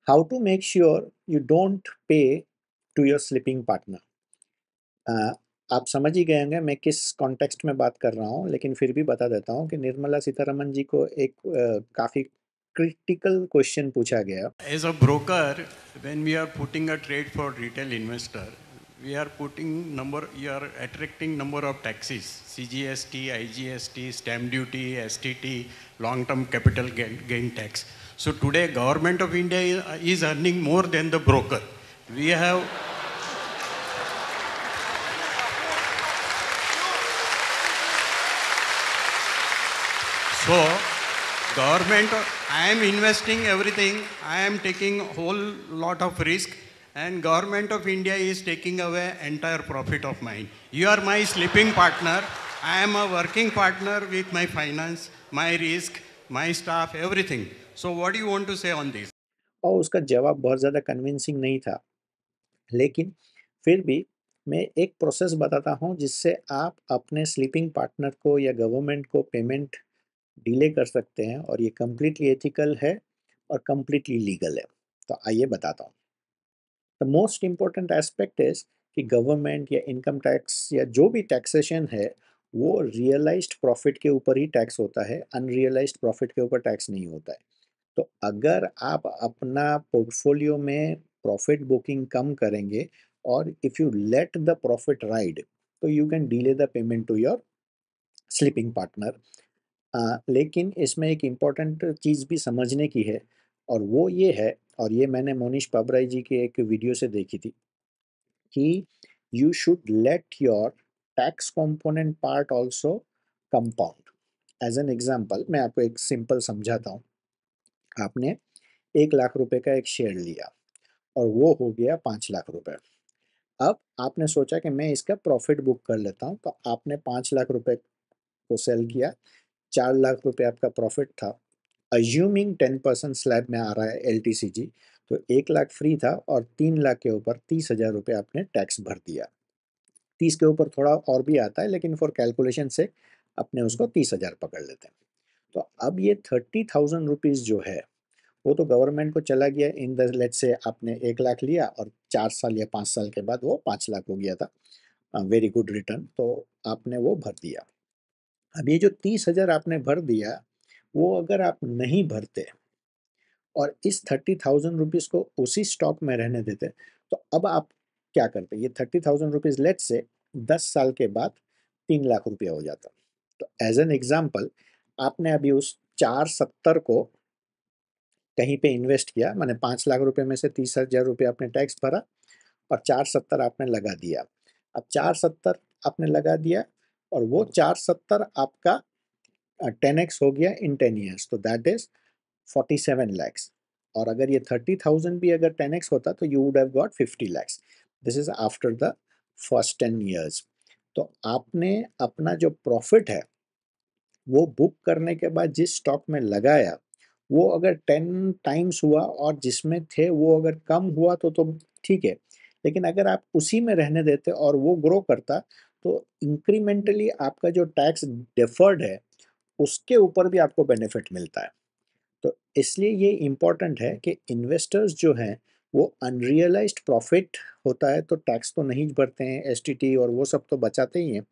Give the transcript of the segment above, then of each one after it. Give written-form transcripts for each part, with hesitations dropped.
How to make sure you don't pay to your sleeping partner. आप समझ ही गए होंगे मैं किस कॉन्टेक्स्ट में बात कर रहा हूँ, लेकिन फिर भी बता देता हूँ कि निर्मला सीतारमन जी को एक काफ़ी क्रिटिकल क्वेश्चन पूछा गया। As a broker, when we are putting a trade for retail investor, we are you are attracting number of taxes: CGST, IGST, stamp duty, STT, long-term capital gain tax. So today, government of India is earning more than the broker. We have so government, I am investing everything, I am taking whole lot of risk, and government of India is taking away entire profit of mine. You are my sleeping partner, I am a working partner with my finance, my risk, my staff, everything. So what do you want to say on this? और उसका जवाब बहुत ज़्यादा convincing नहीं था, लेकिन फिर भी मैं एक प्रोसेस बताता हूँ जिससे आप अपने स्लीपिंग पार्टनर को या गवर्नमेंट को पेमेंट डिले कर सकते हैं, और ये कम्प्लीटली एथिकल है और कम्प्लीटली लीगल है। तो आइए बताता हूँ। The most important aspect is कि गवर्नमेंट या इनकम टैक्स या जो भी टैक्सेशन है वो रियलाइज्ड प्रॉफिट के ऊपर ही टैक्स होता है, अनरियलाइज्ड प्रॉफिट के ऊपर टैक्स नहीं होता है। तो अगर आप अपना पोर्टफोलियो में प्रॉफिट बुकिंग कम करेंगे और if you let the profit ride, तो you can delay the payment to your sleeping partner. लेकिन इसमें एक इम्पॉर्टेंट चीज़ भी समझने की है, और वो ये है, और ये मैंने मोनीश पाबराई जी के एक वीडियो से देखी थी, कि you should let your tax component part also compound. As an example मैं आपको एक सिंपल समझाता हूँ। आपने 1 लाख रुपए का एक शेयर लिया और वो हो गया 5 लाख रुपए। अब आपने सोचा कि मैं इसका प्रॉफिट बुक कर लेता हूँ, तो आपने 5 लाख रुपए को सेल किया, 4 लाख रुपए आपका प्रॉफिट था। अज्यूमिंग 10% स्लैब में आ रहा है एलटीसीजी, तो 1 लाख फ्री था और 3 लाख के ऊपर 30,000 रुपये आपने टैक्स भर दिया। 30 के ऊपर थोड़ा और भी आता है, लेकिन फॉर कैलकुलेशन से अपने उसको 30,000 पकड़ लेते हैं। तो अब ये 30,000 रुपीज़ जो है वो तो गवर्नमेंट को चला गया। इन द लेट्स से आपने 1 लाख लिया और 4 साल या 5 साल के बाद वो 5 लाख हो गया था। वेरी गुड रिटर्न, तो आपने वो भर दिया। अब ये जो 30,000 आपने भर दिया, वो अगर आप नहीं भरते और इस 30,000 रुपीज़ को उसी स्टॉक में रहने देते, तो अब आप क्या करते? ये 30,000 रुपीज़ लेट्स से 10 साल के बाद 3 लाख रुपया हो जाता। तो एज एन एग्जाम्पल, आपने अभी उस 470 को कहीं पे इन्वेस्ट किया, मैंने 5 लाख रुपए में से 30,000 रुपये आपने टैक्स भरा और 470 आपने लगा दिया। अब 470 आपने लगा दिया और वो 470 आपका 10x हो गया इन 10 ईयर्स, तो दैट इज 47 लैक्स। और अगर ये 30,000 भी अगर 10x होता तो you would have got 50 lakhs. This is after the first 10 years. तो आपने अपना जो प्रॉफिट है वो बुक करने के बाद जिस स्टॉक में लगाया, वो अगर 10 टाइम्स हुआ और जिसमें थे वो अगर कम हुआ तो ठीक है। लेकिन अगर आप उसी में रहने देते और वो ग्रो करता, तो इंक्रीमेंटली आपका जो टैक्स डिफर्ड है उसके ऊपर भी आपको बेनिफिट मिलता है। तो इसलिए ये इम्पोर्टेंट है कि इन्वेस्टर्स जो हैं वो अनरियलाइज्ड प्रॉफिट होता है तो टैक्स तो नहीं भरते हैं, एसटीटी और वो सब तो बचाते ही हैं,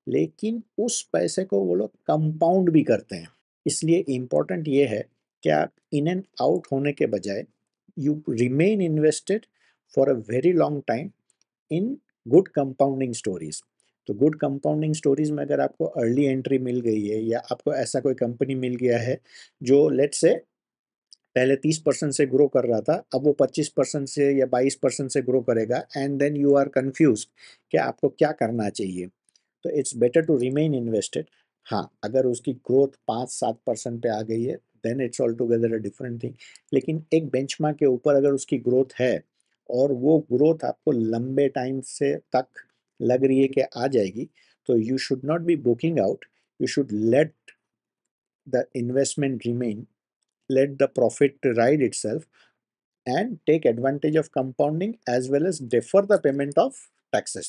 लेकिन उस पैसे को वो लोग कंपाउंड भी करते हैं। इसलिए इम्पोर्टेंट ये है कि आप इन एंड आउट होने के बजाय you remain invested for a very long time in good compounding stories. तो गुड कंपाउंडिंग स्टोरीज में अगर आपको अर्ली एंट्री मिल गई है या आपको ऐसा कोई कंपनी मिल गया है जो लेट्स से पहले 30% से ग्रो कर रहा था, अब वो 25% से या 22% से ग्रो करेगा, and then you are confuse कि आपको क्या करना चाहिए, तो it's better to remain invested. हाँ, अगर उसकी ग्रोथ 5-7% पे आ गई है then it's altogether a different thing. लेकिन एक बेंचमार्क के ऊपर अगर उसकी ग्रोथ है और वो ग्रोथ आपको लंबे टाइम से तक लग रही है कि आ जाएगी, तो you should not be booking out, you should let the investment remain, let the profit ride itself, and take advantage of compounding as well as defer the payment of taxes.